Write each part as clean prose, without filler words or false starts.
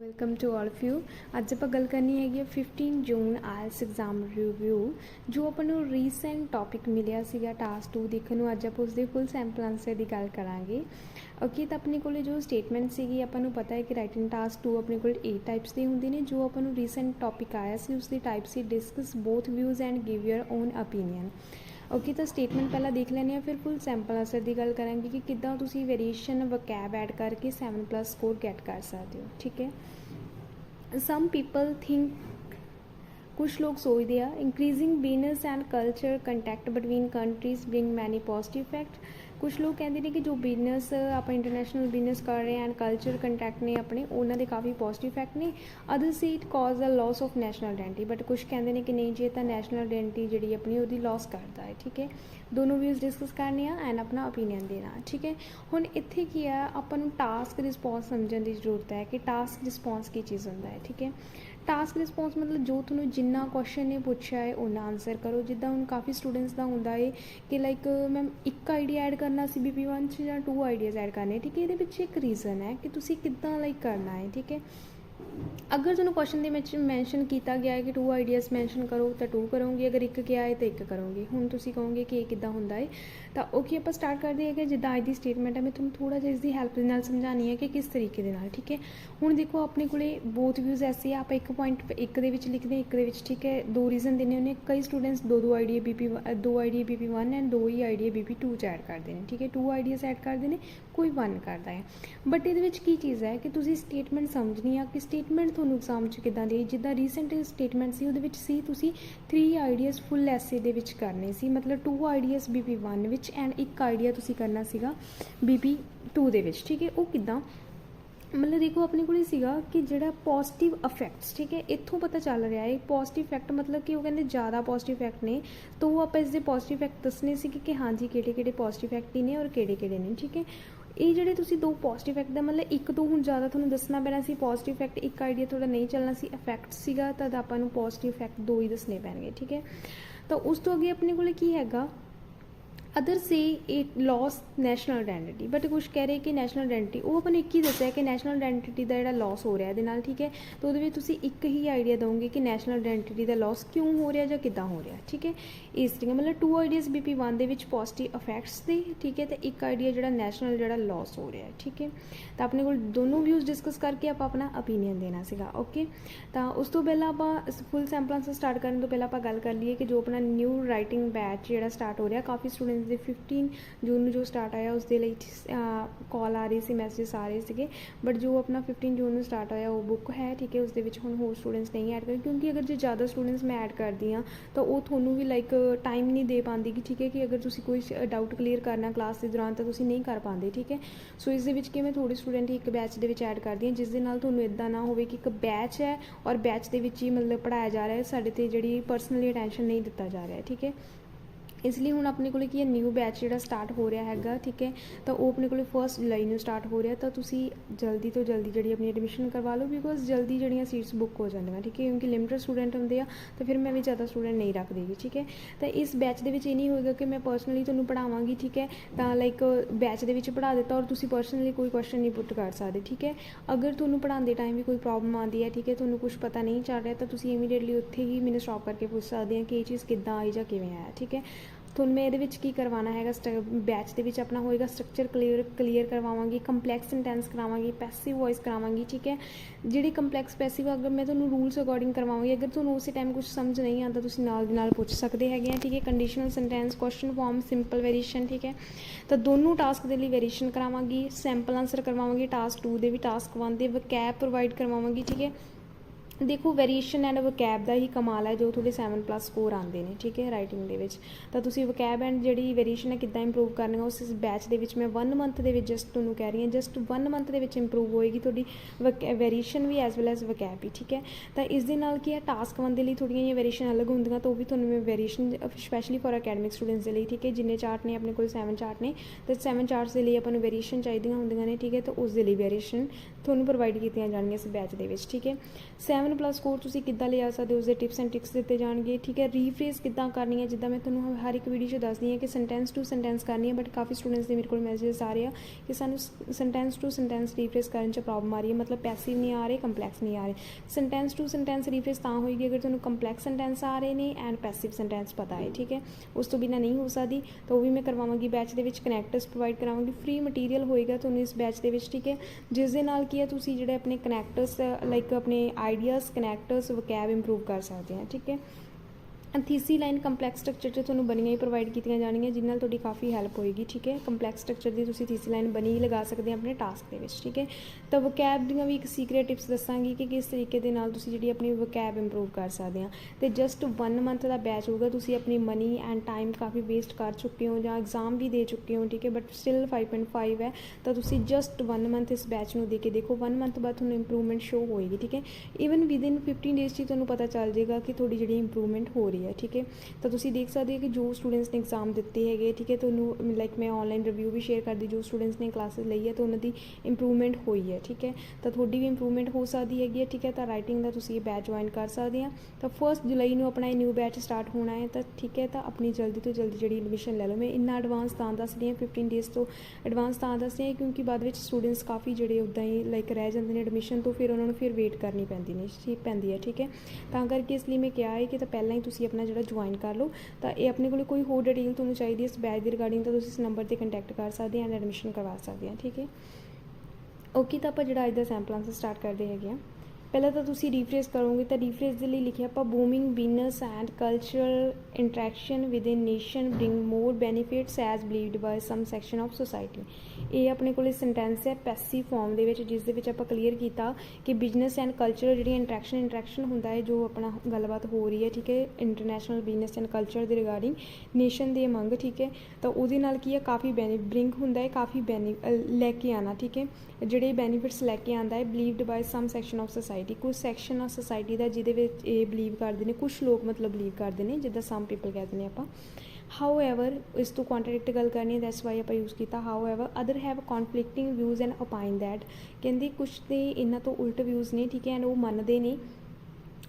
Welcome to all of you. अज आप गल करनी हैगी 15 जून आयल्स एग्जाम रिव्यू जो अपन रीसेंट टॉपिक मिलिया सीगा टास्क 2 देखने को। अज आप उसके फुल सैंपल आंसर की गल करांगे। ओके, तो अपने को जो स्टेटमेंट सीगी अपन पता है कि राइटिंग टास्क 2 अपने को 8 टाइप्स के होंगे ने। जो अपन रीसेंट टॉपिक आया सी उसकी टाइप से discuss both views and give your own opinion. Okay, तो स्टेटमेंट पहला देख लेने, फिर फुल सैंपल आंसर की गल करांगे कि किद्दां तुसीं वेरिएशन वकैब ऐड करके 7+ स्कोर गैट कर सकते हो। ठीक है। सम पीपल थिंक, कुछ लोग सोचते हैं increasing business and culture contact between countries bring many positive effect. कुछ लोग कहते हैं कि जो बिजनेस आप इंटरनेशनल बिजनेस कर रहे हैं एंड कल्चर कंटैक्ट ने अपने उन्होंने काफ़ी पॉजिटिव इफैक्ट ने। अदर से it cause a loss of national identity, but कुछ कहते हैं कि नहीं जी तो नैशनल आइडेंटिटी जी अपनी वो लॉस करता है। ठीक है, दोनों व्यूज़ डिस्कस करने एंड अपना ओपीनियन देना। ठीक है, हुण इत्थे की है अपन टास्क रिस्पॉन्स समझने की जरूरत है कि टास्क रिस्पॉन्स की चीज़ होंदा है। ठीक है, टास्क रिस्पॉन्स मतलब जो थोड़ा जिन्ना क्वेश्चन ने पूछा है उन्ना आंसर करो। जिदा हूँ काफ़ी स्टूडेंट्स का होंदा है कि लाइक मैम एक आइडिया ऐड करना सी BP1 या 2 आइडियाज़ ऐड करने। ठीक है, ये एक रीज़न है कि तुसी किद्दां लाइक करना है। ठीक है, अगर तुहानूं क्वेश्चन के मैंशन किया गया है कि 2 आइडियाज़ मैंशन करो तो 2 करोगे, अगर एक गया है तो 1 करोगे। हुण तुसी कहोगे कि ये किद्दां हुंदा है, तो ओके आप स्टार्ट करते हैं कि जिद्दां अज दी स्टेटमेंट है मैं तुहानूं थोड़ा जिहा इसकी हैल्प दे नाल समझानी है कि किस तरीके दे नाल। ठीक है, हुण देखो अपने कोले बोथ व्यूज़ ऐसे आप एक पॉइंट एक दे विच लिखते हैं, एक दे विच। ठीक है, 2 रीजन देने होने। कई स्टूडेंट्स 2 आइडिया दो idea BP1 and 2 he idea BP2 च ऐड करते हैं। ठीक है, 2 आइडियाज़ ऐड करते हैं, कोई 1 करता है। बट ये की चीज़ है कि तुसी स्टेटमेंट समझनी है कि स्टेटमेंट तुहानूं एग्जाम च किद्दां दी। जिद्दां रीसेंट स्टेटमेंट सी उहदे विच सी तुसी 3 आइडियाज़ फुल ऐसे दे विच करने सी, मतलब 2 ideas BP1 which and 1 idea तुसी करना सीगा BP2 दे विच। ठीक है, वो किद्दां मतलब देखो अपने को सीगा कि जो पॉजिटिव इफैक्ट्स, ठीक है, इत्थों पता चल रहा है पॉजिटिव इफैक्ट मतलब कि वो कहते ज़्यादा पॉजिटिव इफैक्ट ने। तो वो आप इसके पॉजिटिव इफैक्ट दसने से कि हाँ जी किहड़े पॉजिटिव इफैक्ट ही ने और किहड़े नहीं। ठीक है, ये ਜਿਹੜੇ ਤੁਸੀਂ 2 पॉजिटिव इफैक्ट ਦਾ मतलब एक तो ਹੁਣ ज़्यादा ਤੁਹਾਨੂੰ ਦੱਸਣਾ ਪੈਣਾ ਸੀ पॉजिटिव इफैक्ट, एक आइडिया थोड़ा नहीं चलना सी इफैक्ट ਸੀਗਾ ਤਾਂ ਆਪਾਂ ਨੂੰ पॉजिटिव इफैक्ट 2 ही दसने पैणगे। ठीक है, तो उस तो अगे अपने को ਕੀ ਹੈਗਾ अदर से it loss national identity. But कुछ कह रहे कि नैशनल आइडेंटिटी वो अपन एक ही दसिया कि नैशनल आइडेंटिटी का जो लॉस हो रहा है नाल। ठीक है, तो वो एक ही आइडिया दोगे कि नैशनल आइडेंटिटी का लॉस क्यों हो रहा या किद्दां हो रहा। ठीक है, इस तरीके मतलब 2 आइडियाज़ BP1 के पॉजिटिव इफैक्ट्स दे। ठीक है, तो एक आइडिया जो नैशनल जो लॉस हो रहा है। ठीक है, तो अपने को दोनों व्यूज़ डिस्कस करके आप अपना ओपीनियन देना सीगा। ओके, तो उस तो पहला आप फुल सैंपल आंसर स्टार्ट करने तो पहला आप गल कर लीए कि जो अपना न्यू राइटिंग बैच जो स्टार्ट हो रहा, काफ़ी स्टूडेंट्स ਦੇ 15 जून जो स्टार्ट आया उसके लिए कॉल आ रही सी, मैसेजेस आ रहे थे। बट जो अपना 15 जून स्टार्ट होया वो बुक है। ठीक है, उसके हुण होर स्टूडेंट्स नहीं ऐड कर, क्योंकि अगर जो ज़्यादा स्टूडेंट्स मैं ऐड करती हाँ तो वो थोनों भी लाइक टाइम नहीं दे पाती कि ठीक है कि अगर तुसी कोई डाउट क्लीयर करना क्लास के दौरान तो तुसी नहीं कर पाते। ठीक है, सो इस कि मैं थोड़े स्टूडेंट ही एक बैच के ऐड करती हाँ, जिस दे नाल तुहानूं इदां ना होवे कि एक बैच है और बैच के ही मतलब पढ़ाया जा रहा है, साडे ते जिहड़ी परसनली अटेंशन नहीं दिता जा रहा है। ठीक है, इसलिए हुण अपने को की न्यू बैच जो स्टार्ट हो रहा है। ठीक है, तो वो अपने को 1 जुलाई में स्टार्ट हो रहा, तो तुसी जल्दी तो जल्दी जी अपनी एडमिशन करवा लो, बिकॉज जल्दी जड़ियाँ सीट्स बुक हो जाएंगी। ठीक है, क्योंकि लिमिटेड स्टूडेंट होंगे आ तो फिर मैं भी ज़्यादा स्टूडेंट नहीं रख देगी। ठीक है, तो इस बैच के ये नहीं होगा कि मैं परसनली तुहानूं पढ़ावांगी। ठीक है, तो लाइक बैच के पढ़ा दिता और तुसी परसनली कोई क्वेश्चन नहीं पुट कर सकते। ठीक है, अगर तुहानूं पढ़ाते टाइम भी कोई प्रॉब्लम आती है, ठीक है, तुहानूं कुछ पता नहीं चल रहा तो तुसी इमीडिएटली उत्थे ही मैंने स्टॉप करके पूछ सकते हैं कि ये चीज़ किद्दां आई या किवें आया। ठीक है, ਤੁਹਾਨੂੰ मैं ये की करवाना है बैच के अपना होएगा स्ट्रक्चर क्लीयर करवावांगी, कंपलैक्स सेंटेंस करावांगी, पैसिव वॉइस करावांगी। ठीक है, जी कंपलैक्स पैसिव अगर मैं तुहानूं रूल्स अकॉर्डिंग करवावांगी, अगर तुहानूं उस टाइम कुछ समझ नहीं आता तुसीं नाल दी नाल पुछ सकते हैं। ठीक है, conditional sentence, question form, simple variation. ठीक है, तो दोनों टास्क के लिए वेरिएशन करावांगी, सैंपल आंसर करवावांगी, टास्क 2 के भी टास्क 1 के वकैब प्रोवाइड करवावांगी। ठीक है, देखो वेरीएशन एंड वकैब का ही कमाल है जो थोड़े 7+ स्कोर आते हैं। ठीक है, राइटिंग के तो तुसी वकैब एंड जी वेरीएशन है किद्दां इंप्रूव करनी है उस बैच के मैं 1 मंथ के जस्ट तुहानूं कह रही हूँ, जस्ट 1 मंथ के इंप्रूव होएगी थोड़ी वेरीएशन भी एज वेल एज वकैब भी। ठीक है, तो इस दे नाल की है टास्क 1 के लिए थोड़ियां जी वेरीएशन अलग होंदियां, तो भी तुहानूं मैं variation specially for academic students के लिए। ठीक है, जिन्ने चार्ट ने अपने को 7 चार्ट ने तो 7 चार्ट्स के लिए अपन वेरीएशन चाहिए होंदियां ने। ठीक है, तो उस लिए वेरीएशन ਤੁਹਾਨੂੰ ਪ੍ਰੋਵਾਈਡ ਕੀਤੀਆਂ ਜਾਣਗੀਆਂ ਇਸ ਬੈਚ ਦੇ ਵਿੱਚ, ਠੀਕ ਹੈ। 7+ ਸਕੋਰ ਤੁਸੀਂ ਕਿੱਦਾਂ ਲਿਆ ਸਕਦੇ ਹੋ, ਉਸਦੇ ਟਿਪਸ ਐਂਡ ਟ੍ਰਿਕਸ ਦਿੱਤੇ ਜਾਣਗੇ, ਠੀਕ ਹੈ। ਰੀਫਰੇਜ਼ ਕਿੱਦਾਂ ਕਰਨੀ ਹੈ, ਜਿੱਦਾਂ ਮੈਂ ਤੁਹਾਨੂੰ ਹਰ ਇੱਕ ਵੀਡੀਓ 'ਚ ਦੱਸਦੀ ਹਾਂ ਕਿ ਸੈਂਟੈਂਸ ਟੂ ਸੈਂਟੈਂਸ ਕਰਨੀ ਹੈ, ਬਟ ਕਾਫੀ ਸਟੂਡੈਂਟਸ ਦੇ ਮੇਰੇ ਕੋਲ ਮੈਸੇजेस ਆ ਰਹੇ ਆ ਕਿ ਸਾਨੂੰ ਸੈਂਟੈਂਸ ਟੂ ਸੈਂਟੈਂਸ ਰੀਫਰੇਜ਼ ਕਰਨ 'ਚ ਪ੍ਰੋਬਲਮ ਆ ਰਹੀ ਹੈ, ਮਤਲਬ ਪੈਸਿਵ ਨਹੀਂ ਆ ਰਹੇ, ਕੰਪਲੈਕਸ ਨਹੀਂ ਆ ਰਹੇ। ਸੈਂਟੈਂਸ ਟੂ ਸੈਂਟੈਂਸ ਰੀਫਰੇਜ਼ ਤਾਂ ਹੋਏਗੀ ਅਗਰ ਤੁਹਾਨੂੰ ਕੰਪਲੈਕਸ ਸੈਂਟੈਂਸ ਆ ਰਹੇ ਨੇ ਐਂਡ ਪੈਸਿਵ ਸੈਂਟੈਂਸ ਪਤਾ ਹੈ, ਠੀਕ ਹੈ। ਉਸ ਤੋਂ ਬਿਨਾਂ ਨਹੀਂ ਹੋ ਸਕਦੀ, ਤਾਂ ਉਹ ਵੀ ਮੈਂ ਕਰਵਾਵਾਂਗੀ ਬੈਚ ਦੇ ਵਿੱਚ। ਕਨੈਕਟਰਸ ਪ੍ਰੋਵਾਈਡ ਕਰਾਵਾਂਗੀ, ਫ੍ਰੀ ਮਟੀਰੀਅਲ ਹੋਏਗਾ ਤੁਹਾਨੂੰ ਇਸ ਬੈਚ ਦੇ ਵਿੱਚ, ਠੀਕ ਹੈ, ਜਿਸ ਦੇ ਨਾਲ ਕੀ ਹੈ ਤੁਸੀਂ ਜਿਹੜੇ ਆਪਣੇ ਕਨੈਕਟਰਸ ਲਾਈਕ ਆਪਣੇ ਆਈਡੀਆਜ਼, ਕਨੈਕਟਰਸ, ਵਕੈਬ ਇੰਪਰੂਵ ਕਰ ਸਕਦੇ ਹਾਂ, ਠੀਕ ਹੈ। ਥੀਸੀ ਲਾਈਨ ਕੰਪਲੈਕਸ ਸਟਰਕਚਰ 'ਚ ਤੁਹਾਨੂੰ ਬਣੀਆਂ ਹੀ ਪ੍ਰੋਵਾਈਡ ਕੀਤੀਆਂ ਜਾਣਗੀਆਂ, ਜਿਹਦੇ ਨਾਲ ਤੁਹਾਡੀ ਕਾਫੀ ਹੈਲਪ ਹੋਏਗੀ, ਠੀਕ ਹੈ। ਕੰਪਲੈਕਸ ਸਟਰਕਚਰ ਦੀ ਤੁਸੀਂ ਥੀਸੀ ਲਾਈਨ ਬਣੀ ਹੀ ਲਗਾ ਸਕਦੇ ਹੋ ਆਪਣੇ ਟਾਸਕ ਦੇ ਵਿੱਚ, ਠੀਕ ਹੈ। ਤਾਂ ਵਕੈਬ ਦੀਆਂ ਵੀ ਇੱਕ ਸੀਕ੍ਰੇਟ ਟਿਪਸ ਦੱਸਾਂਗੀ ਕਿ ਕਿਸ ਤਰੀਕੇ ਦੇ ਨਾਲ ਤੁਸੀਂ ਜਿਹੜੀ ਆਪਣੀ ਵਕੈਬ ਇੰਪਰੂਵ ਕਰ ਸਕਦੇ ਹਾਂ। ਅਤੇ ਜਸਟ 1 ਮੰਥ ਦਾ ਬੈਚ ਹੋਊਗਾ, ਤੁਸੀਂ ਆਪਣੀ ਮਨੀ ਐਂਡ ਟਾਈਮ ਕਾਫੀ ਵੇਸਟ ਕਰ ਚੁੱਕੇ ਹੋ ਜਾਂ ਐਗਜ਼ਾਮ ਵੀ ਦੇ ਚੁੱਕੇ ਹੋ, ਠੀਕ ਹੈ, ਬਟ ਸਟਿਲ 5.5 ਹੈ, ਤਾਂ ਤੁਸੀਂ ਜਸਟ 1 ਮੰਥ ਇਸ ਬੈਚ ਨੂੰ ਦੇ ਕੇ ਦੇਖੋ। 1 ਮੰਥ ਬਾਅਦ ਤੁਹਾਨੂੰ ਇੰਪਰੂਵਮੈਂਟ ਸ਼ੋ ਹੋਏਗੀ, ਠੀਕ ਹੈ। ਈਵਨ ਵਿਦਿਨ 15 ਡੇਜ਼ 'ਚ ਤੁਹਾਨੂੰ ਪਤਾ ਚੱਲ ਜਾਏਗਾ ਕਿ ਤੁਹਾਡੀ ਜਿਹੜੀ ਇੰਪਰੂਵਮੈਂਟ ਹੋ ਰਹੀ ਹੈ, ਠੀਕ ਹੈ। ਤਾਂ ਤੁਸੀਂ ਦੇਖ ਸਕਦੇ ਹੋ ਕਿ ਜੋ ਸਟੂਡੈਂਟਸ ਨੇ ਐਗਜ਼ਾਮ ਦਿੱਤੇ ਹੈਗੇ, ਠੀਕ ਹੈ, ਤੁਹਾਨੂੰ ਲਾਈਕ ਮੈਂ ਔਨਲਾਈਨ ਰਿਵਿਊ ਵੀ ਸ਼ੇਅਰ ਕਰਦੀ, ਜੋ ਸਟੂਡੈਂਟਸ ਨੇ ਕਲਾਸਿਸ ਲਈ ਹੈ ਤਾਂ ਉਹਨਾਂ ਦੀ ਇੰਪਰੂਵਮੈਂਟ ਹੋਈ ਹੈ, ਠੀਕ ਹੈ। ਤਾਂ ਤੁਹਾਡੀ ਵੀ ਇੰਪਰੂਵਮੈਂਟ ਹੋ ਸਕਦੀ ਹੈਗੀ ਹੈ, ਠੀਕ ਹੈ। ਤਾਂ ਰਾਈਟਿੰਗ ਦਾ ਤੁਸੀਂ ਇਹ ਬੈਚ ਜੁਆਇਨ ਕਰ ਸਕਦੇ ਹਾਂ। ਤਾਂ 1 ਜੁਲਾਈ ਨੂੰ ਆਪਣਾ ਇਹ ਨਿਊ ਬੈਚ ਸਟਾਰਟ ਹੋਣਾ ਹੈ, ਤਾਂ ਠੀਕ ਹੈ। ਤਾਂ ਆਪਣੀ ਜਲਦੀ ਤੋਂ ਜਲਦੀ ਜਿਹੜੀ ਐਡਮਿਸ਼ਨ ਲੈ ਲਓ। ਮੈਂ ਇੰਨਾ ਐਡਵਾਂਸ ਤਾਂ ਦੱਸ ਰਹੀ ਹਾਂ, 15 ਡੇਜ਼ ਤੋਂ ਐਡਵਾਂਸ ਤਾਂ ਦੱਸ ਰਹੀ ਹਾਂ ਕਿਉਂਕਿ ਬਾਅਦ ਵਿੱਚ ਸਟੂਡੈਂਟਸ ਕਾਫੀ ਜਿਹੜੇ ਉੱਦਾਂ ਹੀ ਲਾਈਕ ਰਹਿ ਜਾਂਦੇ ਨੇ ਐਡਮਿਸ਼ਨ ਤੋਂ, ਫਿਰ ਉਹਨਾਂ ਨੂੰ ਫਿਰ ਵੇਟ ਕਰਨੀ ਪੈਂਦੀ ਹੈ, ਠੀਕ ਹੈ। ਤਾਂ ਕਰਕੇ ਇਸ ਲਈ ਮੈਂ ਕਿਹਾ ਹੈ ਕਿ ਤਾਂ ਪਹਿਲਾਂ ਹੀ ਤੁਸੀਂ ਆਪਣਾ ਜਿਹੜਾ ਜੁਆਇਨ ਕਰ ਲਓ। ਤਾਂ ਇਹ ਆਪਣੇ ਕੋਲ ਕੋਈ ਹੋਰ ਡਿਟੇਲ ਤੁਹਾਨੂੰ ਚਾਹੀਦੀ ਹੈ ਇਸ ਬੈਚ ਦੇ ਰਿਗਾਰਡਿੰਗ, ਤਾਂ ਤੁਸੀਂ ਇਸ ਨੰਬਰ 'ਤੇ ਕੰਟੈਕਟ ਕਰ ਸਕਦੇ ਐਂਡ ਐਡਮਿਸ਼ਨ ਕਰਵਾ ਸਕਦੇ ਹਾਂ, ਠੀਕ ਹੈ। ਓਕੇ, ਤਾਂ ਆਪਾਂ ਜਿਹੜਾ ਅੱਜ ਦਾ ਸੈਂਪਲ ਆਂਸਰ ਸਟਾਰਟ ਕਰਦੇ ਹੈਗੇ ਹਾਂ। ਪਹਿਲਾਂ ਤਾਂ ਤੁਸੀਂ ਰੀਫਰੇਜ਼ ਕਰੋਗੇ, ਤਾਂ ਰੀਫਰੇਜ਼ ਦੇ ਲਈ ਲਿਖਿਆ ਆਪਾਂ booming business and cultural interaction with in nation bring more benefits as believed by some section of society. ਇਹ ਆਪਣੇ ਕੋਲ ਸੈਂਟੈਂਸ ਹੈ ਪੈਸਿਵ ਫਾਰਮ ਦੇ ਵਿੱਚ, ਜਿਸ ਦੇ ਵਿੱਚ ਆਪਾਂ ਕਲੀਅਰ ਕੀਤਾ ਕਿ ਬਿਜ਼ਨਸ ਐਂਡ ਕਲਚਰਲ ਜਿਹੜੀ ਇੰਟਰੈਕਸ਼ਨ ਹੁੰਦਾ ਹੈ, ਜੋ ਆਪਣਾ ਗੱਲਬਾਤ ਹੋ ਰਹੀ ਹੈ, ਠੀਕ ਹੈ, ਇੰਟਰਨੈਸ਼ਨਲ ਬਿਜ਼ਨਸ ਐਂਡ ਕਲਚਰ ਦੇ ਰਿਗਾਰਡਿੰਗ ਨੇਸ਼ਨ ਦੇ ਅਮੰਗ, ਠੀਕ ਹੈ। ਤਾਂ ਉਹਦੇ ਨਾਲ ਕੀ ਹੈ ਕਾਫੀ ਬ੍ਰਿੰਗ ਹੁੰਦਾ ਹੈ, ਕਾਫੀ ਲੈ ਕੇ ਆਉਣਾ, ਠੀਕ ਹੈ, ਜਿਹੜੇ ਬੈਨੀਫਿਟਸ ਲੈ ਕੇ ਆਉਂਦਾ ਹੈ। Believed by some section of society, ਕੁਛ ਸੈਕਸ਼ਨ ਆਫ ਸੋਸਾਇਟੀ ਦਾ ਜਿਹਦੇ ਵਿੱਚ ਇਹ ਬਿਲੀਵ ਕਰਦੇ ਨੇ, ਕੁਛ ਲੋਕ ਮਤਲਬ ਬਿਲੀਵ ਕਰਦੇ ਨੇ, ਜਿੱਦਾਂ ਸਮ ਪੀਪਲ ਕਹਿ ਦਿੰਦੇ ਆਪਾਂ। ਹਾਊ ਐਵਰ, ਇਸ ਤੋਂ ਕੰਟਰਡਿਕਟ ਗੱਲ ਕਰਨੀ ਹੈ, ਦੈਟਸ ਵਾਈ ਆਪਾਂ ਯੂਜ਼ ਕੀਤਾ however. Other have conflicting views and opine that, ਕਹਿੰਦੇ ਕੁਛ ਤੇ ਇਹਨਾਂ ਤੋਂ ਉਲਟ ਵਿਊਜ਼ ਨੇ, ਠੀਕ ਹੈ, ਐਂਡ ਉਹ ਮੰਨਦੇ ਨੇ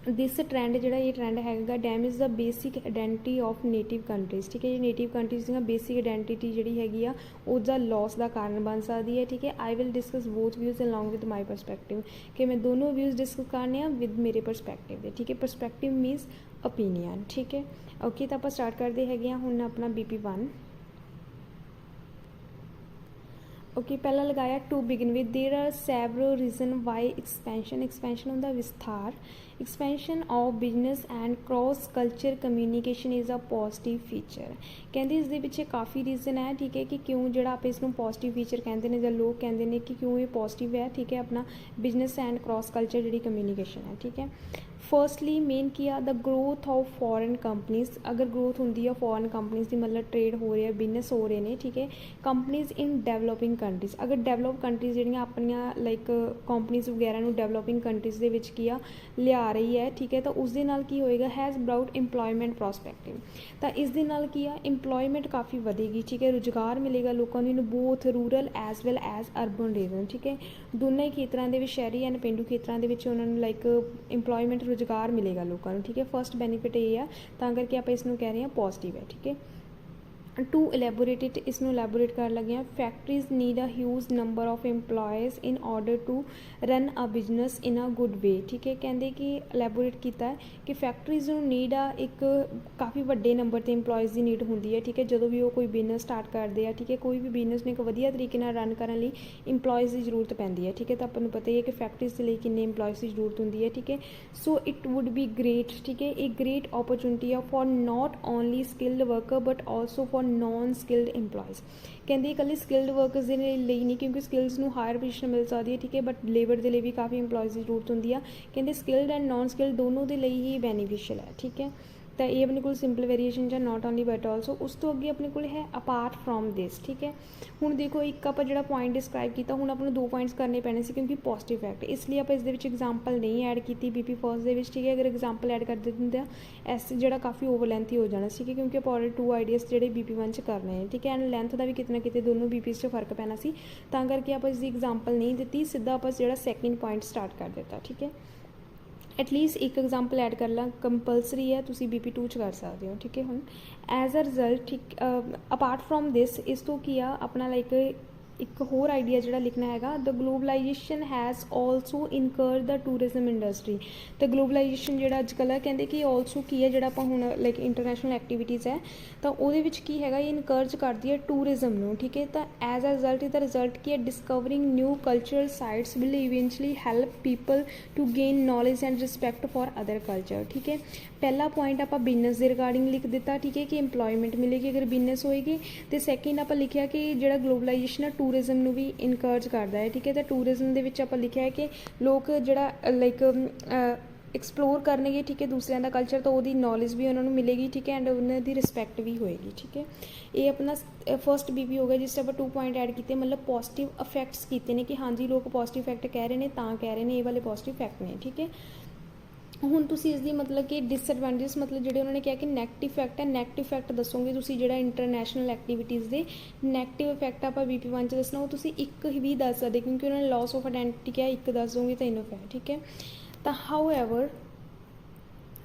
ਦਿਸ ਟਰੈਂਡ, ਜਿਹੜਾ ਇਹ ਟਰੈਂਡ ਹੈਗਾ damage the basic identity of native countries, ਠੀਕ ਹੈ। ਇਹ ਨੇਟਿਵ ਕੰਟਰੀਜ਼ ਦੀਆਂ ਬੇਸਿਕ ਆਇਡੈਂਟੀਟੀ ਜਿਹੜੀ ਹੈਗੀ ਆ ਉਹਦਾ ਲੋਸ ਦਾ ਕਾਰਨ ਬਣ ਸਕਦੀ ਹੈ, ਠੀਕ ਹੈ। I will discuss both views along with my perspective, ਕਿ ਮੈਂ ਦੋਨੋਂ ਵਿਊਜ਼ ਡਿਸਕਸ ਕਰਨੇ ਆ ਵਿਦ ਮੇਰੇ ਪਰਸਪੈਕਟਿਵ ਦੇ, ਠੀਕ ਹੈ। ਪਰਸਪੈਕਟਿਵ ਮੀਨਸ ਓਪੀਨੀਅਨ, ਠੀਕ ਹੈ। ਓਕੇ, ਤਾਂ ਆਪਾਂ ਸਟਾਰਟ ਕਰਦੇ ਹੈਗੇ ਹਾਂ ਹੁਣ ਆਪਣਾ BP1। ਓਕੇ, ਪਹਿਲਾਂ ਲਗਾਇਆ to begin with, there are several reason why expansion ਹੁੰਦਾ ਵਿਸਥਾਰ, expansion of business and cross culture communication is a positive feature. ਕਹਿੰਦੇ ਇਸ ਦੇ ਪਿੱਛੇ ਕਾਫੀ ਰੀਜ਼ਨ ਹੈ, ਠੀਕ ਹੈ, ਕਿ ਕਿਉਂ ਜਿਹੜਾ ਆਪਾਂ ਇਸ ਨੂੰ ਪੋਜ਼ੀਟਿਵ ਫੀਚਰ ਕਹਿੰਦੇ ਨੇ ਜਾਂ ਲੋਕ ਕਹਿੰਦੇ ਨੇ ਕਿ ਕਿਉਂ ਇਹ ਪੋਜ਼ੀਟਿਵ ਹੈ, ਠੀਕ ਹੈ। ਆਪਣਾ ਬਿਜ਼ਨਸ ਐਂਡ ਕ੍ਰੋਸ ਕਲਚਰ ਜਿਹੜੀ ਕਮਿਊਨੀਕੇਸ਼ਨ ਹੈ, ਠੀਕ ਹੈ। ਫਸਟਲੀ ਮੇਨ ਕੀ ਆ, ਦ ਗਰੋਥ ਆਫ ਫੋਰਨ ਕੰਪਨੀਜ਼, ਅਗਰ ਗਰੋਥ ਹੁੰਦੀ ਆ ਫੋਰਨ ਕੰਪਨੀਜ਼ ਦੀ, ਮਤਲਬ ਟ੍ਰੇਡ ਹੋ ਰਿਹਾ, ਬਿਜ਼ਨਸ ਹੋ ਰਹੇ ਨੇ, ਠੀਕ ਹੈ। ਕੰਪਨੀਜ਼ ਇਨ ਡਿਵੈਲਪਿੰਗ ਕੰਟਰੀਜ਼, ਅਗਰ ਡਿਵੈਲਪ ਕੰਟਰੀਜ਼ ਜਿਹੜੀਆਂ ਆਪਣੀਆਂ ਲਾਈਕ ਕੰਪਨੀਜ਼ ਵਗੈਰਾ ਨੂੰ ਡਿਵੈਲਪਿੰਗ ਕੰਟਰੀਜ਼ ਦੇ ਵਿੱਚ ਕੀ ਆ ਲਿਆ ਰਹੀ ਹੈ, ਠੀਕ ਹੈ, ਤਾਂ ਉਸ ਦੇ ਨਾਲ ਕੀ ਹੋਏਗਾ, ਹੈਜ਼ ਬਰਾਊਟ ਇੰਪਲੋਇਮੈਂਟ ਪ੍ਰੋਸਪੈਕਟਿਵ, ਤਾਂ ਇਸ ਦੇ ਨਾਲ ਕੀ ਆ ਇੰਪਲੋਇਮੈਂਟ ਕਾਫੀ ਵਧੇਗੀ, ਠੀਕ ਹੈ, ਰੁਜ਼ਗਾਰ ਮਿਲੇਗਾ ਲੋਕਾਂ ਨੂੰ, both rural as well as urban region, ਠੀਕ ਹੈ। ਦੋਨਾਂ ਹੀ ਖੇਤਰਾਂ ਦੇ ਵਿੱਚ, ਸ਼ਹਿਰੀ ਐਂਡ ਪੇਂਡੂ ਖੇਤਰਾਂ ਦੇ ਵਿੱਚ ਉਹਨਾਂ ਨੂੰ ਲਾਈਕ ਇੰਪਲੋਇਮੈਂਟ ਰੁਜ਼ਗਾਰ ਮਿਲੇਗਾ ਲੋਕਾਂ ਨੂੰ, ਠੀਕ ਹੈ। ਫਸਟ ਬੈਨੀਫਿਟ ਇਹ ਆ, ਤਾਂ ਕਰਕੇ ਆਪਾਂ ਇਸ ਨੂੰ ਕਹਿ ਰਹੇ ਹਾਂ ਪੋਜ਼ੀਟਿਵ ਹੈ, ਠੀਕ ਹੈ। ਟੂ ਇਲੈਬੋਰੇਟ ਇਟ, ਇਸ ਨੂੰ ਇਲੈਬੋਰੇਟ ਕਰਨ ਲੱਗੇ ਹਾਂ। Factories need a huge number of employees in order to run a business in a good way, ਠੀਕ ਹੈ। ਕਹਿੰਦੇ ਕਿ ਇਲੈਬੋਰੇਟ ਕੀਤਾ ਹੈ ਕਿ ਫੈਕਟਰੀਜ਼ ਨੂੰ ਨੀਡ ਆ ਇੱਕ ਕਾਫੀ ਵੱਡੇ ਨੰਬਰ 'ਤੇ ਇੰਪਲੋਇਜ਼ ਦੀ ਨੀਡ ਹੁੰਦੀ ਹੈ, ਠੀਕ ਹੈ, ਜਦੋਂ ਵੀ ਉਹ ਕੋਈ ਬਿਜ਼ਨਸ ਸਟਾਰਟ ਕਰਦੇ ਆ, ਠੀਕ ਹੈ। ਕੋਈ ਵੀ ਬਿਜ਼ਨਸ ਨੂੰ ਇੱਕ ਵਧੀਆ ਤਰੀਕੇ ਨਾਲ ਰਨ ਕਰਨ ਲਈ ਇੰਪਲੋਇਜ਼ ਦੀ ਜ਼ਰੂਰਤ ਪੈਂਦੀ ਹੈ, ਠੀਕ ਹੈ। ਤਾਂ ਆਪਾਂ ਨੂੰ ਪਤਾ ਹੀ ਹੈ ਕਿ ਫੈਕਟਰੀਜ਼ ਦੇ ਲਈ ਕਿੰਨੇ ਇੰਪਲੋਇਜ਼ ਦੀ ਜ਼ਰੂਰਤ ਹੁੰਦੀ ਹੈ, ਠੀਕ ਹੈ। So it would be great, ਠੀਕ ਹੈ, ਇਹ ਗ੍ਰੇਟ ਓਪਰਚੁਨਿਟੀ ਆ for not only skilled worker but also for non skilled employees. ਕਹਿੰਦੇ ਇਕੱਲੇ ਸਕਿਲਡ ਵਰਕਰਸ ਦੇ ਲਈ ਨਹੀਂ, ਕਿਉਂਕਿ ਸਕਿਲਸ ਨੂੰ ਹਾਇਰ ਪੋਜੀਸ਼ਨ ਮਿਲ ਸਕਦੀ ਹੈ, ਠੀਕ ਹੈ, ਬਟ ਲੇਬਰ ਦੇ ਲਈ ਵੀ ਕਾਫੀ ਇੰਪਲੋਇਜ਼ ਦੀ ਜ਼ਰੂਰਤ ਹੁੰਦੀ ਆ। ਕਹਿੰਦੇ ਸਕਿਲਡ ਐਂਡ ਨॉन ਸਕਿਲਡ ਦੋਨੋਂ ਦੇ ਲਈ ਹੀ ਬੈਨੀਫਿਸ਼ੀਅਲ ਹੈ, ਠੀਕ ਹੈ। ਤਾਂ ਇਹ ਆਪਣੇ ਕੋਲ ਸਿੰਪਲ ਵੇਰੀਏਸ਼ਨ ਜਾਂ ਨॉट ਓनली बट ਆਲਸੋ। ਉਸ ਤੋਂ ਅੱਗੇ ਆਪਣੇ ਕੋਲ ਹੈ ਅਪਾਰਟ ਫਰੋਮ ਦਿਸ, ਠੀਕ ਹੈ। ਹੁਣ ਦੇਖੋ ਇੱਕ ਆਪਾਂ ਜਿਹੜਾ ਪੁਆਇੰਟ ਡਿਸਕ੍ਰਾਈਬ ਕੀਤਾ, ਹੁਣ ਆਪਾਂ ਨੂੰ 2 ਪੁਆਇੰਟਸ ਕਰਨੇ ਪੈਣੇ ਸੀ ਕਿਉਂਕਿ ਪੋਜ਼ਿਟਿਵ ਫੈਕਟ, ਇਸ ਲਈ ਆਪਾਂ ਇਸ ਦੇ ਵਿੱਚ ਐਗਜ਼ਾਮਪਲ ਨਹੀਂ ਐਡ ਕੀਤੀ BP ਫਸਟ ਦੇ ਵਿੱਚ, ਠੀਕ ਹੈ। ਅਗਰ ਐਗਜ਼ਾਮਪਲ ਐਡ ਕਰ ਦਿੰਦੇ ਆ ਐਸ ਜਿਹੜਾ ਕਾਫੀ ਓਵਰ ਲੈਂਥੀ ਹੋ ਜਾਣਾ ਸੀ, ਕਿਉਂਕਿ ਆਪਾਂ ਆਲਰੇਡੀ 2 ਆਈਡੀਆਸ ਜਿਹੜੇ BP1 'ਚ ਕਰਨੇ ਨੇ, ਠੀਕ ਹੈ। ਐਂਡ ਲੈਂਥ ਦਾ ਵੀ ਕਿਤੇ ਨਾ ਕਿਤੇ ਦੋਨੋਂ BPs 'ਚ ਫਰਕ ਪੈਣਾ ਸੀ, ਤਾਂ ਕਰਕੇ ਆਪਾਂ ਇਸ ਦੀ ਐਗਜ਼ਾਮਪਲ ਨਹੀਂ ਦਿੱਤੀ, ਸਿੱਧਾ ਆਪਾਂ ਜਿਹੜਾ ਸੈਕਿੰਡ ਪੁਆਇੰਟ ਸਟਾਰਟ ਕਰ ਦਿੱਤਾ, ਠੀਕ ਹੈ। ਐਟਲੀਸਟ ਇੱਕ ਐਗਜ਼ਾਮਪਲ ਐਡ ਕਰ ਲਾਂ, ਕੰਪਲਸਰੀ ਹੈ, ਤੁਸੀਂ BP2 'ਚ ਕਰ ਸਕਦੇ ਹੋ, ਠੀਕ ਹੈ। ਹੁਣ ਐਜ਼ ਅ ਰਿਜ਼ਲਟ, ਠੀਕ, ਅਪਾਰਟ ਫਰੋਮ ਦਿਸ, ਇਸ ਤੋਂ ਕੀ ਆ ਆਪਣਾ ਲਾਈਕ ਇੱਕ ਹੋਰ ਆਈਡੀਆ ਜਿਹੜਾ ਲਿਖਣਾ ਹੈਗਾ, the globalization has also increased the tourism industry. ਅਤੇ ਗਲੋਬਲਾਈਜੇਸ਼ਨ ਜਿਹੜਾ ਅੱਜ ਕੱਲ੍ਹ ਹੈ, ਕਹਿੰਦੇ ਕਿ ਆਲਸੋ ਕੀ ਹੈ, ਜਿਹੜਾ ਆਪਾਂ ਹੁਣ ਲਾਈਕ ਇੰਟਰਨੈਸ਼ਨਲ ਐਕਟੀਵਿਟੀਜ਼ ਹੈ, ਤਾਂ ਉਹਦੇ ਵਿੱਚ ਕੀ ਹੈਗਾ, ਇਹ ਇਨਕਰਜ ਕਰਦੀ ਹੈ ਟੂਰਿਜ਼ਮ ਨੂੰ, ਠੀਕ ਹੈ। ਤਾਂ ਐਜ਼ ਅ ਰਿਜ਼ਲਟ ਇਹਦਾ ਰਿਜ਼ਲਟ ਕੀ ਹੈ, discovering new cultural sites will eventually help people to gain knowledge and respect for other culture, ਠੀਕ ਹੈ। ਪਹਿਲਾ ਪੁਆਇੰਟ ਆਪਾਂ ਬਿਜ਼ਨਸ ਦੇ ਰਿਗਾਰਡਿੰਗ ਲਿਖ ਦਿੱਤਾ, ਠੀਕ ਹੈ, ਕਿ ਇੰਪਲੋਇਮੈਂਟ ਮਿਲੇਗੀ ਅਗਰ ਬਿਜ਼ਨਸ ਹੋਏਗੀ। ਅਤੇ ਸੈਕਿੰਡ ਆਪਾਂ ਲਿਖਿਆ ਕਿ ਜਿਹੜਾ ਗਲੋਬਲਾਈਜੇਸ਼ਨ ਹੈ ਟੂਰਿਜ਼ਮ ਨੂੰ ਵੀ ਇਨਕਰਜ ਕਰਦਾ ਹੈ, ਠੀਕ ਹੈ। ਤਾਂ ਟੂਰਿਜ਼ਮ ਦੇ ਵਿੱਚ ਆਪਾਂ ਲਿਖਿਆ ਹੈ ਕਿ ਲੋਕ ਜਿਹੜਾ ਲਾਈਕ ਐਕਸਪਲੋਰ ਕਰਨਗੇ, ਠੀਕ ਹੈ, ਦੂਸਰਿਆਂ ਦਾ ਕਲਚਰ, ਤਾਂ ਉਹਦੀ ਨੌਲੇਜ ਵੀ ਉਹਨਾਂ ਨੂੰ ਮਿਲੇਗੀ, ਠੀਕ ਹੈ, ਐਂਡ ਉਹਨਾਂ ਦੀ ਰਿਸਪੈਕਟ ਵੀ ਹੋਏਗੀ, ਠੀਕ ਹੈ। ਇਹ ਆਪਣਾ ਫਸਟ BP ਹੋ ਗਿਆ, ਜਿਸ 'ਚ ਆਪਾਂ 2 ਪੁਆਇੰਟ ਐਡ ਕੀਤੇ, ਮਤਲਬ ਪੋਜ਼ੀਟਿਵ ਇਫੈਕਟਸ ਕੀਤੇ ਨੇ ਕਿ ਹਾਂਜੀ ਲੋਕ ਪੋਜ਼ੀਟਿਵ ਇਫੈਕਟ ਕਹਿ ਰਹੇ ਨੇ, ਤਾਂ ਕਹਿ ਰਹੇ ਨੇ, ਇਹ ਵਾਲੇ ਪੋਜ਼ੀਟਿਵ ਇਫੈਕਟ ਨੇ, ਠੀਕ ਹੈ। ਹੁਣ ਤੁਸੀਂ ਇਸ ਦੀ ਮਤਲਬ ਕਿ ਡਿਸਐਡਵਾਂਟੇਜ, ਮਤਲਬ ਜਿਹੜੇ ਉਹਨਾਂ ਨੇ ਕਿਹਾ ਕਿ ਨੈਗੇਟਿਵ ਇਫੈਕਟ ਹੈ, ਨੈਗੇਟਿਵ ਇਫੈਕਟ ਦੱਸੋਗੇ ਤੁਸੀਂ ਜਿਹੜਾ ਇੰਟਰਨੈਸ਼ਨਲ ਐਕਟੀਵਿਟੀਜ਼ ਦੇ ਨੈਗੇਟਿਵ ਇਫੈਕਟ ਆਪਾਂ BP1 'ਚ ਦੱਸਣਾ, ਉਹ ਤੁਸੀਂ ਇੱਕ ਵੀ ਦੱਸ ਸਕਦੇ, ਕਿਉਂਕਿ ਉਹਨਾਂ ਨੇ ਲਾਸ ਆਫ ਆਇਡੈਂਟੀਟੀ ਕਿਹਾ, ਇੱਕ ਦੱਸ ਦੋਗੇ ਤਾਂ ਇਨਫ ਹੈ, ਠੀਕ ਹੈ। ਤਾਂ however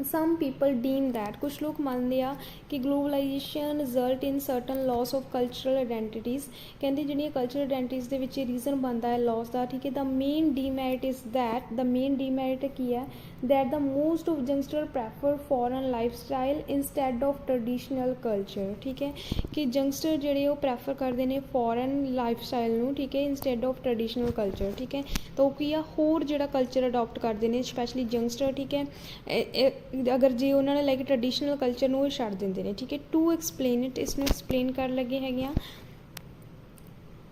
some people deem that, ਕੁਛ ਲੋਕ ਮੰਨਦੇ ਆ ਕਿ globalization result in certain loss of cultural identities, ਕਹਿੰਦੇ ਜਿਹੜੀਆਂ ਕਲਚਰਲ ਆਇਡੈਂਟੀਟੀਜ਼ ਦੇ ਵਿੱਚ ਰੀਜ਼ਨ ਬਣਦਾ ਹੈ ਲਾਸ ਦਾ, ਠੀਕ ਹੈ। The main demerit is that, the main demerit ਕੀ ਹੈ, that the most of youngster prefer foreign life style instead of traditional culture, ਠੀਕ ਹੈ। ਕਿ ਯੰਗਸਟਰ ਜਿਹੜੇ ਉਹ ਪ੍ਰੈਫਰ ਕਰਦੇ ਨੇ ਫੋਰਨ ਲਾਈਫ ਸਟਾਈਲ ਨੂੰ, ਠੀਕ ਹੈ, ਇੰਸਟੈਡ ਆਫ ਟਰਡੀਸ਼ਨਲ ਕਲਚਰ, ਠੀਕ ਹੈ। ਤਾਂ ਉਹ ਕੀ ਆ, ਹੋਰ ਜਿਹੜਾ ਕਲਚਰ ਅਡੋਪਟ ਕਰਦੇ ਨੇ ਸਪੈਸ਼ਲੀ ਯੰਗਸਟਰ, ਠੀਕ ਹੈ। ਅਗਰ ਜੇ ਉਹਨਾਂ ਨੇ ਲਾਈਕ ਟਰਡੀਸ਼ਨਲ ਕਲਚਰ ਨੂੰ ਉਹ ਛੱਡ ਦਿੰਦੇ ਨੇ, ਠੀਕ ਹੈ। ਟੂ ਐਕਸਪਲੇਨ ਇਟ, ਇਸ ਨੂੰ ਐਕਸਪਲੇਨ ਕਰਨ ਲੱਗੇ ਹੈਗੇ ਆ।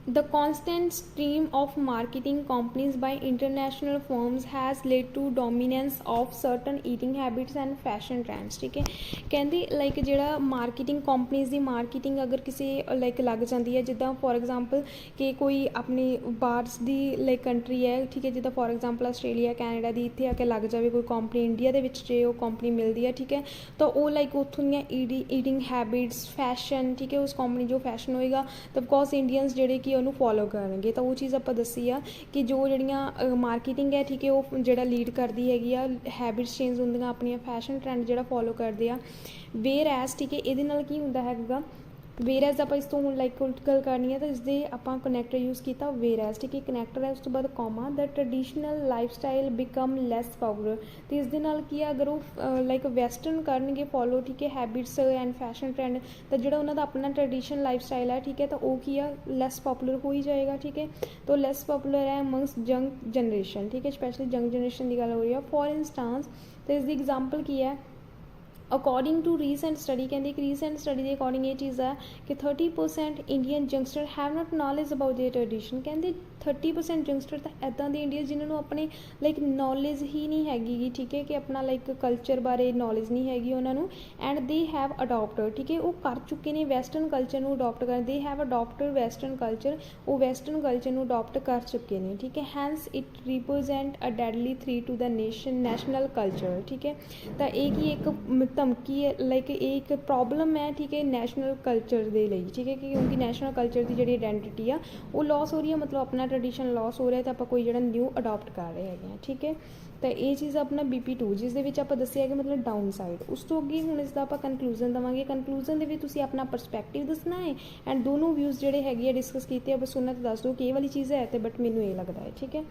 The constant stream of marketing companies by international firms has led to dominance of certain eating habits and fashion trends, ਠੀਕ ਹੈ। ਕਹਿੰਦੇ ਲਾਈਕ ਜਿਹੜਾ ਮਾਰਕੀਟਿੰਗ ਕੰਪਨੀਜ਼ ਦੀ ਮਾਰਕੀਟਿੰਗ ਅਗਰ ਕਿਸੇ ਲਾਈਕ ਲੱਗ ਜਾਂਦੀ ਹੈ, ਜਿੱਦਾਂ ਫੋਰ ਐਗਜ਼ਾਮਪਲ ਕਿ ਕੋਈ ਆਪਣੀ ਬਾਹਰ ਦੀ ਲਾਈਕ ਕੰਟਰੀ ਹੈ, ਠੀਕ ਹੈ, ਜਿੱਦਾਂ ਫੋਰ ਐਗਜ਼ਾਮਪਲ ਆਸਟ੍ਰੇਲੀਆ ਕੈਨੇਡਾ ਦੀ, ਇੱਥੇ ਆ ਕੇ ਲੱਗ ਜਾਵੇ ਕੋਈ ਕੰਪਨੀ ਇੰਡੀਆ ਦੇ ਵਿੱਚ, ਜੇ ਉਹ ਕੰਪਨੀ ਮਿਲਦੀ ਹੈ, ਠੀਕ ਹੈ, ਤਾਂ ਉਹ ਲਾਈਕ ਉੱਥੋਂ ਦੀਆਂ ਈਟਿੰਗ ਹੈਬਿਟਸ, ਫੈਸ਼ਨ, ਠੀਕ ਹੈ, ਉਸ ਕੰਪਨੀ ਜੋ ਫੈਸ਼ਨ ਹੋਏਗਾ ਤਾਂ ਬਿਕੋਜ਼ ਇੰਡੀਅਨਸ ਜਿਹੜੇ ਕਿ ਉਹਨੂੰ ਫੋਲੋ ਕਰਨਗੇ। ਤਾਂ ਉਹ ਚੀਜ਼ ਆਪਾਂ ਦੱਸੀ ਆ ਕਿ ਜੋ ਜਿਹੜੀਆਂ ਮਾਰਕੀਟਿੰਗ ਹੈ, ਠੀਕ ਹੈ, ਉਹ ਜਿਹੜਾ ਲੀਡ ਕਰਦੀ ਹੈਗੀ ਆ, ਹੈਬਿਟਸ ਚੇਂਜ ਹੁੰਦੀਆਂ ਆਪਣੀਆਂ, ਫੈਸ਼ਨ ਟਰੈਂਡ ਜਿਹੜਾ ਫੋਲੋ ਕਰਦੇ ਆ। ਵੇਅਰ ਐਸ, ਠੀਕ ਹੈ, ਇਹਦੇ ਨਾਲ ਕੀ ਹੁੰਦਾ ਹੈਗਾ, ਵੇਅਰ ਐਜ਼ ਆਪਾਂ ਇਸ ਤੋਂ ਹੁਣ ਲਾਈਕ ਗੱਲ ਕਰਨੀ ਹੈ ਤਾਂ ਇਸਦੇ ਆਪਾਂ ਕਨੈਕਟਰ ਯੂਜ਼ ਕੀਤਾ ਵੇਅਰ ਐਜ਼, ਠੀਕ ਹੈ, ਕਨੈਕਟਰ ਹੈ, ਉਸ ਤੋਂ ਬਾਅਦ ਕੌਮਾ, ਦਾ ਟਰਡੀਸ਼ਨਲ ਲਾਈਫ ਸਟਾਈਲ ਬਿਕਮ ਲੈਸ ਪਾਪੂਲਰ। ਅਤੇ ਇਸ ਦੇ ਨਾਲ ਕੀ ਆ, ਅਗਰ ਉਹ ਲਾਈਕ ਵੈਸਟਰਨ ਕਰਨਗੇ ਫੋਲੋ, ਠੀਕ ਹੈ, ਹੈਬਿਟਸ ਐਂਡ ਫੈਸ਼ਨ ਟਰੈਂਡ, ਤਾਂ ਜਿਹੜਾ ਉਹਨਾਂ ਦਾ ਆਪਣਾ ਟਰਡੀਸ਼ਨਲ ਲਾਈਫ ਸਟਾਈਲ ਹੈ, ਠੀਕ ਹੈ, ਤਾਂ ਉਹ ਕੀ ਆ, ਲੈਸ ਪਾਪੂਲਰ ਹੋ ਹੀ ਜਾਏਗਾ, ਠੀਕ ਹੈ। ਤਾਂ ਲੈਸ ਪਾਪੂਲਰ ਹੈ ਅਮੰਗਸ ਯੰਗ ਜਨਰੇਸ਼ਨ, ਠੀਕ ਹੈ, ਸਪੈਸ਼ਲੀ ਯੰਗ ਜਨਰੇਸ਼ਨ ਦੀ ਗੱਲ ਹੋ ਰਹੀ ਹੈ। ਫੋਰ ਇੰਸਟਾਂਸ, ਤਾਂ ਇਸ ਦੀ ਐਗਜ਼ਾਮਪਲ ਕੀ ਹੈ, ਅਕੋਰਡਿੰਗ ਟੂ ਰੀਸੈਂਟ ਸਟੱਡੀ, ਕਹਿੰਦੇ ਇੱਕ ਰੀਸੈਂਟ ਸਟੱਡੀ ਦੇ ਅਕੋਰਡਿੰਗ ਇਹ ਚੀਜ਼ ਹੈ ਕਿ 30% Indian youngster have not knowledge about there tradition. ਕਹਿੰਦੇ 30% ਯੰਗਸਟਰ ਤਾਂ ਇੱਦਾਂ ਦੇ ਇੰਡੀਆ ਜਿਨ੍ਹਾਂ ਨੂੰ ਆਪਣੇ ਲਾਈਕ ਨੌਲੇਜ ਹੀ ਨਹੀਂ ਹੈਗੀ, ਠੀਕ ਹੈ, ਕਿ ਆਪਣਾ ਲਾਈਕ ਕਲਚਰ ਬਾਰੇ ਨੌਲੇਜ ਨਹੀਂ ਹੈਗੀ ਉਹਨਾਂ ਨੂੰ। ਐਂਡ ਦੇ ਹੈਵ ਅਡੋਪਟਡ, ਠੀਕ ਹੈ, ਉਹ ਕਰ ਚੁੱਕੇ ਨੇ ਵੈਸਟਰਨ ਕਲਚਰ ਨੂੰ ਅਡੋਪਟ ਕਰਨ, they have adopted western culture, ਉਹ ਵੈਸਟਰਨ ਕਲਚਰ ਨੂੰ ਅਡੋਪਟ ਕਰ ਚੁੱਕੇ ਨੇ, ਠੀਕ ਹੈ। Hence it represent a deadly threat to the national culture, ਠੀਕ ਹੈ। ਤਾਂ ਇਹ ਕੀ ਇੱਕ ਧਮਕੀ ਹੈ, ਲਾਈਕ ਇਹ ਇੱਕ ਪ੍ਰੋਬਲਮ ਹੈ, ਠੀਕ ਹੈ, ਨੈਸ਼ਨਲ ਕਲਚਰ ਦੇ ਲਈ, ਠੀਕ ਹੈ, ਕਿਉਂਕਿ ਨੈਸ਼ਨਲ ਕਲਚਰ ਦੀ ਜਿਹੜੀ ਆਇਡੈਂਟੀਟੀ ਆ ਉਹ ਲੋਸ ਹੋ ਰਹੀ ਹੈ, ਮਤਲਬ ਆਪਣਾ ਟਰਡੀਸ਼ਨ ਲੋਸ ਹੋ ਰਿਹਾ, ਤਾਂ ਆਪਾਂ ਕੋਈ ਜਿਹੜਾ ਨਿਊ ਅਡੋਪਟ ਕਰ ਰਹੇ ਹੈਗੇ ਹਾਂ, ਠੀਕ ਹੈ। ਤਾਂ ਇਹ ਚੀਜ਼ ਆਪਣਾ BP2, ਜਿਸ ਦੇ ਵਿੱਚ ਆਪਾਂ ਦੱਸਿਆ ਕਿ ਮਤਲਬ ਡਾਊਨ ਸਾਈਡ। ਉਸ ਤੋਂ ਅੱਗੇ ਹੁਣ ਇਸ ਦਾ ਆਪਾਂ ਕਨਕਲੂਜਨ ਦੇਵਾਂਗੇ। ਕਨਕਲੂਜਨ ਦੇ ਵਿੱਚ ਤੁਸੀਂ ਆਪਣਾ ਪਰਸਪੈਕਟਿਵ ਦੱਸਣਾ ਹੈ ਐਂਡ ਦੋਨੋਂ ਵਿਊਜ਼ ਜਿਹੜੇ ਹੈਗੇ ਆ ਡਿਸਕਸ ਕੀਤੇ ਆ, ਬਸ ਉਹਨਾਂ 'ਤੇ ਦੱਸ ਦਿਓ ਕਿ ਇਹ ਵਾਲੀ ਚੀਜ਼ ਹੈ ਅਤੇ ਬਟ ਮੈਨੂੰ ਇਹ ਲੱਗਦਾ ਹੈ, ਠੀਕ ਹੈ।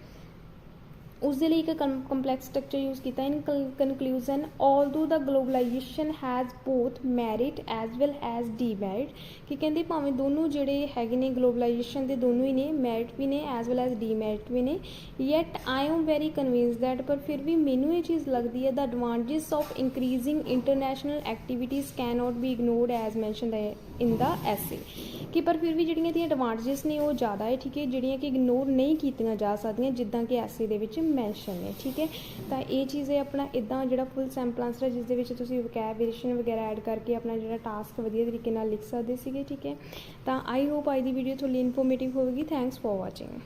ਉਸ ਦੇ ਲਈ ਇੱਕ ਕੰਪਲੈਕਸ ਸਟਰਕਚਰ ਯੂਜ਼ ਕੀਤਾ। In conclusion, although the globalization has both merit as well as demerit, ਕਿ ਕਹਿੰਦੇ ਭਾਵੇਂ ਦੋਨੋਂ ਜਿਹੜੇ ਹੈਗੇ ਨੇ ਗਲੋਬਲਾਈਜੇਸ਼ਨ ਦੇ ਦੋਨੋਂ ਹੀ ਨੇ, ਮੈਰਿਟ ਵੀ ਨੇ ਐਜ਼ ਵੈਲ ਐਜ਼ ਡੀਮੈਰਿਟ ਵੀ ਨੇ। Yet I am very convince that, ਪਰ ਫਿਰ ਵੀ ਮੈਨੂੰ ਇਹ ਚੀਜ਼ ਲੱਗਦੀ ਹੈ, the advantages of increasing international activities can not be ignored as mentioned in the essay, ਕਿ ਪਰ ਫਿਰ ਵੀ ਜਿਹੜੀਆਂ ਇਹਦੀਆਂ ਐਡਵਾਂਟੇਜਸ ਨੇ ਉਹ ਜ਼ਿਆਦਾ ਹੈ, ਠੀਕ ਹੈ, ਜਿਹੜੀਆਂ ਕਿ ਇਗਨੋਰ ਨਹੀਂ ਕੀਤੀਆਂ ਜਾ ਸਕਦੀਆਂ, ਜਿੱਦਾਂ ਕਿ ਐਸੇ ਦੇ ਵਿੱਚ ਮੈਂਸ਼ਨ ਨੇ, ਠੀਕ ਹੈ। ਤਾਂ ਇਹ ਚੀਜ਼ ਹੈ ਆਪਣਾ ਇੱਦਾਂ ਜਿਹੜਾ ਫੁੱਲ ਸੈਂਪਲ ਆਂਸਰ ਹੈ, ਜਿਸ ਦੇ ਵਿੱਚ ਤੁਸੀਂ ਵੋਕੈਬੁਲੇਸ਼ਨ ਵਗੈਰਾ ਐਡ ਕਰਕੇ ਆਪਣਾ ਜਿਹੜਾ ਟਾਸਕ ਵਧੀਆ ਤਰੀਕੇ ਨਾਲ ਲਿਖ ਸਕਦੇ ਸੀਗੇ, ਠੀਕ ਹੈ। ਤਾਂ ਆਈ ਹੋਪ ਅੱਜ ਦੀ ਵੀਡੀਓ ਤੁਹਾਡੀ ਇਨਫੋਰਮੇਟਿਵ ਹੋਵੇਗੀ। Thanks for ਵਾचिंग।